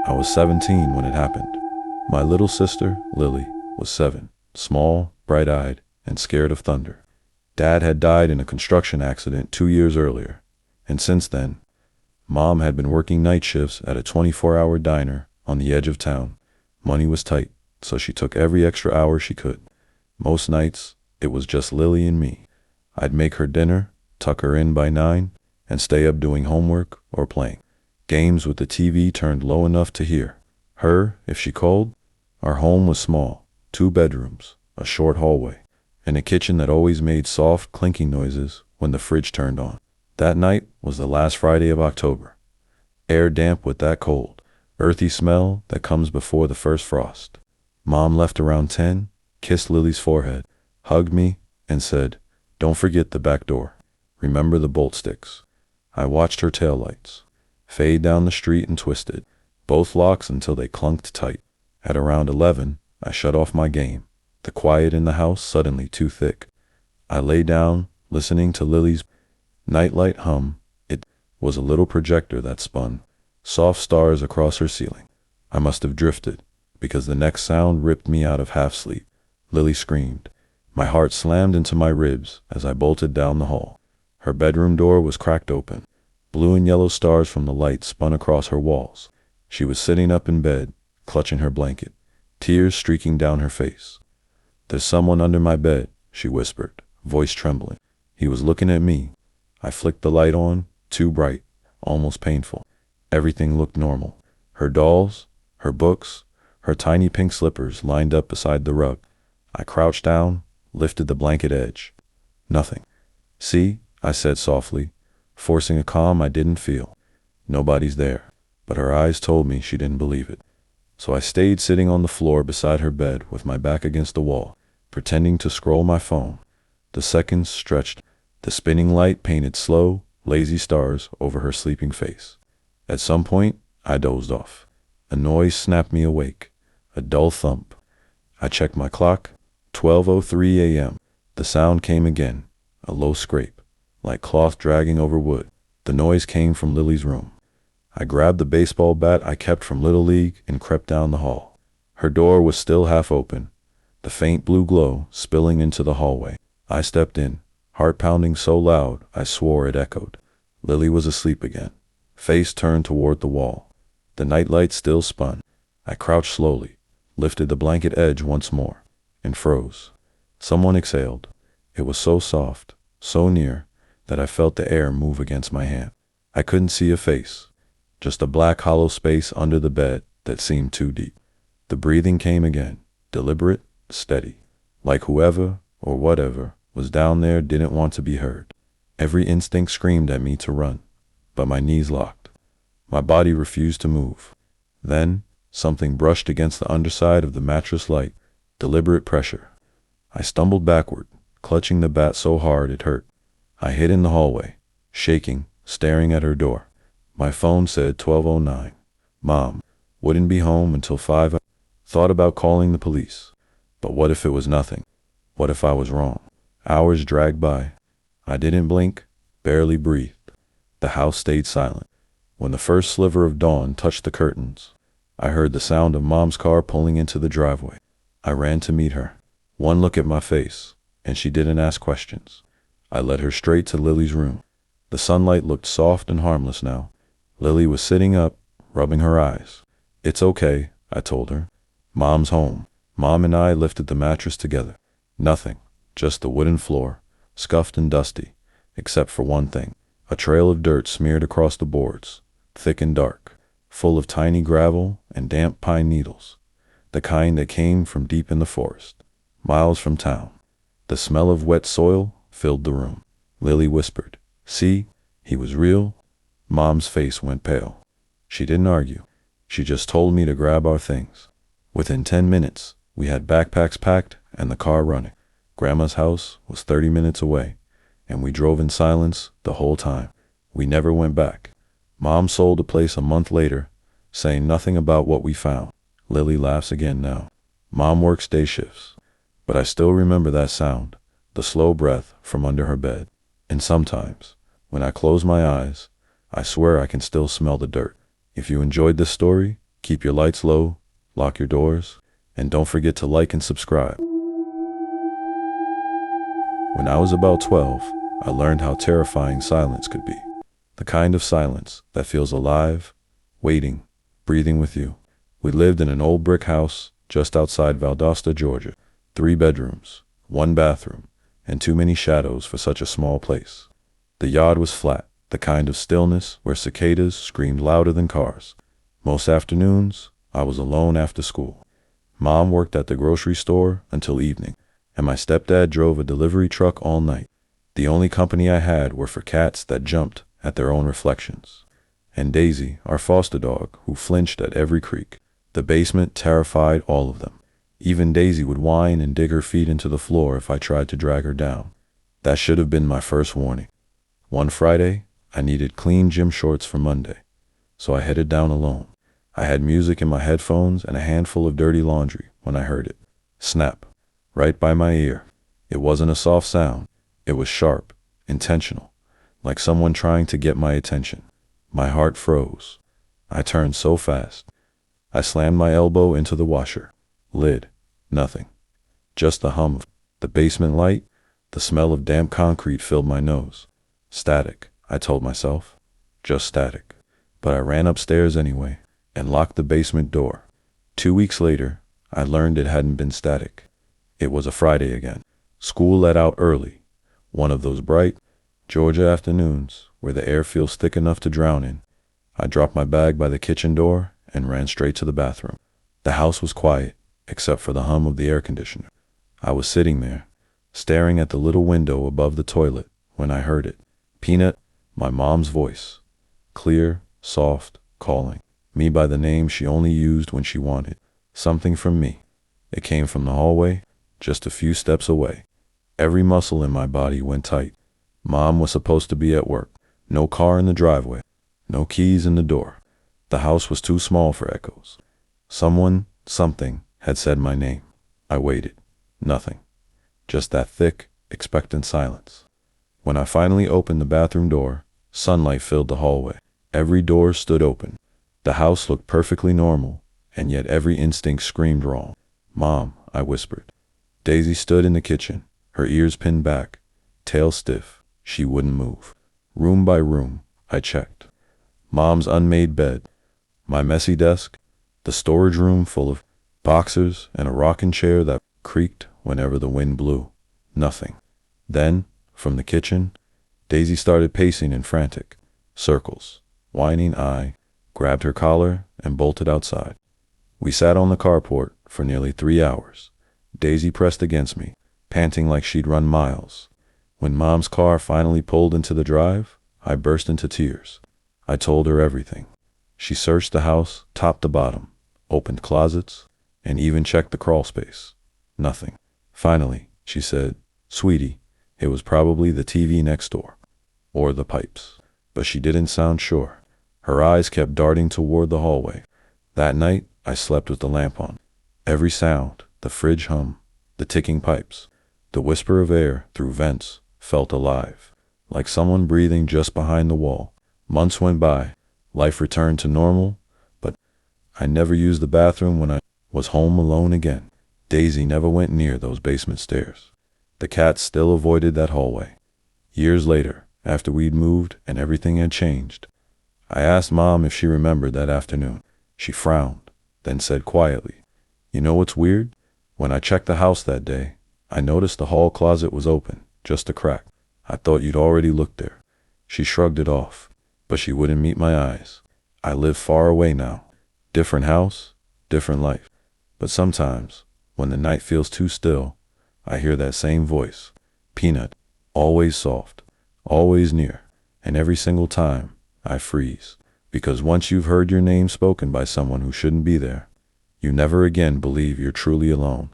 I was 17 when it happened. My little sister, Lily, was 7, small, bright-eyed, and scared of thunder. Dad had died in a construction accident 2 years earlier, and since then, Mom had been working night shifts at a 24-hour diner on the edge of town. Money was tight, so she took every extra hour she could. Most nights, it was just Lily and me. I'd make her dinner, tuck her in by 9, and stay up doing homework or playing games with the TV turned low enough to hear her if she called. Our home was small, 2 bedrooms, a short hallway, and a kitchen that always made soft clinking noises when the fridge turned on. That night was the last Friday of October. Air damp with that cold, earthy smell that comes before the first frost. Mom left around 10, kissed Lily's forehead, hugged me, and said, "Don't forget the back door. Remember the bolt sticks." I watched her taillights fade down the street and twisted, both locks until they clunked tight. At around 11, I shut off my game, the quiet in the house suddenly too thick. I lay down, listening to Lily's nightlight hum. It was a little projector that spun soft stars across her ceiling. I must have drifted, because the next sound ripped me out of half sleep. Lily screamed. My heart slammed into my ribs as I bolted down the hall. Her bedroom door was cracked open. Blue and yellow stars from the light spun across her walls. She was sitting up in bed, clutching her blanket, tears streaking down her face. "There's someone under my bed," she whispered, voice trembling. He was looking at me. I flicked the light on, too bright, almost painful. Everything looked normal. Her dolls, her books, her tiny pink slippers lined up beside the rug. I crouched down, lifted the blanket edge. Nothing. "See," I said softly, forcing a calm I didn't feel. "Nobody's there." But her eyes told me she didn't believe it. So I stayed sitting on the floor beside her bed with my back against the wall, pretending to scroll my phone. The seconds stretched. The spinning light painted slow, lazy stars over her sleeping face. At some point, I dozed off. A noise snapped me awake, a dull thump. I checked my clock, 12:03 a.m. The sound came again, a low scrape, like cloth dragging over wood. The noise came from Lily's room. I grabbed the baseball bat I kept from Little League and crept down the hall. Her door was still half open, the faint blue glow spilling into the hallway. I stepped in, heart pounding so loud I swore it echoed. Lily was asleep again, face turned toward the wall. The nightlight still spun. I crouched slowly, lifted the blanket edge once more, and froze. Someone exhaled. It was so soft, so near, that I felt the air move against my hand. I couldn't see a face, just a black hollow space under the bed that seemed too deep. The breathing came again, deliberate, steady, like whoever or whatever was down there didn't want to be heard. Every instinct screamed at me to run, but my knees locked. My body refused to move. Then, something brushed against the underside of the mattress light, deliberate pressure. I stumbled backward, clutching the bat so hard it hurt. I hid in the hallway, shaking, staring at her door. My phone said 12:09. Mom wouldn't be home until 5. I thought about calling the police. But what if it was nothing? What if I was wrong? Hours dragged by. I didn't blink, barely breathed. The house stayed silent. When the first sliver of dawn touched the curtains, I heard the sound of Mom's car pulling into the driveway. I ran to meet her. One look at my face, and she didn't ask questions. I led her straight to Lily's room. The sunlight looked soft and harmless now. Lily was sitting up, rubbing her eyes. "It's okay," I told her. "Mom's home." Mom and I lifted the mattress together. Nothing, just the wooden floor, scuffed and dusty, except for one thing. A trail of dirt smeared across the boards, thick and dark, full of tiny gravel and damp pine needles, the kind that came from deep in the forest, miles from town. The smell of wet soil filled the room. Lily whispered, "See, he was real." Mom's face went pale. She didn't argue. She just told me to grab our things. Within 10 minutes, we had backpacks packed and the car running. Grandma's house was 30 minutes away, and we drove in silence the whole time. We never went back. Mom sold the place a month later, saying nothing about what we found. Lily laughs again now. Mom works day shifts, but I still remember that sound, the slow breath from under her bed. And sometimes, when I close my eyes, I swear I can still smell the dirt. If you enjoyed this story, Keep your lights low, lock your doors, and don't forget to like and subscribe. When I was about 12, I learned how terrifying silence could be. The kind of silence that feels alive, waiting, breathing with you. We lived in an old brick house just outside Valdosta, Georgia. 3 bedrooms, 1 bathroom, and too many shadows for such a small place. The yard was flat, the kind of stillness where cicadas screamed louder than cars. Most afternoons, I was alone after school. Mom worked at the grocery store until evening, and my stepdad drove a delivery truck all night. The only company I had were for cats that jumped at their own reflections. And Daisy, our foster dog, who flinched at every creak. The basement terrified all of them. Even Daisy would whine and dig her feet into the floor if I tried to drag her down. That should have been my first warning. One Friday, I needed clean gym shorts for Monday, so I headed down alone. I had music in my headphones and a handful of dirty laundry when I heard it. Snap, right by my ear. It wasn't a soft sound. It was sharp, intentional, like someone trying to get my attention. My heart froze. I turned so fast. I slammed my elbow into the washer. Lid. Nothing. Just the hum of the basement light. The smell of damp concrete filled my nose. Static, I told myself. Just static. But I ran upstairs anyway and locked the basement door. 2 weeks later, I learned it hadn't been static. It was a Friday again. School let out early. One of those bright Georgia afternoons where the air feels thick enough to drown in. I dropped my bag by the kitchen door and ran straight to the bathroom. The house was quiet, except for the hum of the air conditioner. I was sitting there, staring at the little window above the toilet, when I heard it. Peanut, my mom's voice. Clear, soft, calling me by the name she only used when she wanted something from me. It came from the hallway, just a few steps away. Every muscle in my body went tight. Mom was supposed to be at work. No car in the driveway. No keys in the door. The house was too small for echoes. Someone, something, had said my name. I waited. Nothing. Just that thick, expectant silence. When I finally opened the bathroom door, sunlight filled the hallway. Every door stood open. The house looked perfectly normal, and yet every instinct screamed wrong. Mom, I whispered. Daisy stood in the kitchen, her ears pinned back, tail stiff. She wouldn't move. Room by room, I checked. Mom's unmade bed, my messy desk, the storage room full of boxers, and a rocking chair that creaked whenever the wind blew. Nothing. Then, from the kitchen, Daisy started pacing in frantic circles. Whining, I grabbed her collar and bolted outside. We sat on the carport for nearly 3 hours. Daisy pressed against me, panting like she'd run miles. When Mom's car finally pulled into the drive, I burst into tears. I told her everything. She searched the house top to bottom, opened closets, and even checked the crawl space. Nothing. Finally, she said, "Sweetie, it was probably the TV next door, or the pipes." But she didn't sound sure. Her eyes kept darting toward the hallway. That night, I slept with the lamp on. Every sound, the fridge hum, the ticking pipes, the whisper of air through vents, felt alive, like someone breathing just behind the wall. Months went by. Life returned to normal, but I never used the bathroom when I was home alone again. Daisy never went near those basement stairs. The cats still avoided that hallway. Years later, after we'd moved and everything had changed, I asked Mom if she remembered that afternoon. She frowned, then said quietly, "You know what's weird? When I checked the house that day, I noticed the hall closet was open, just a crack. I thought you'd already looked there." She shrugged it off, but she wouldn't meet my eyes. I live far away now. Different house, different life. But sometimes, when the night feels too still, I hear that same voice. Peanut, always soft, always near. And every single time, I freeze. Because once you've heard your name spoken by someone who shouldn't be there, you never again believe you're truly alone.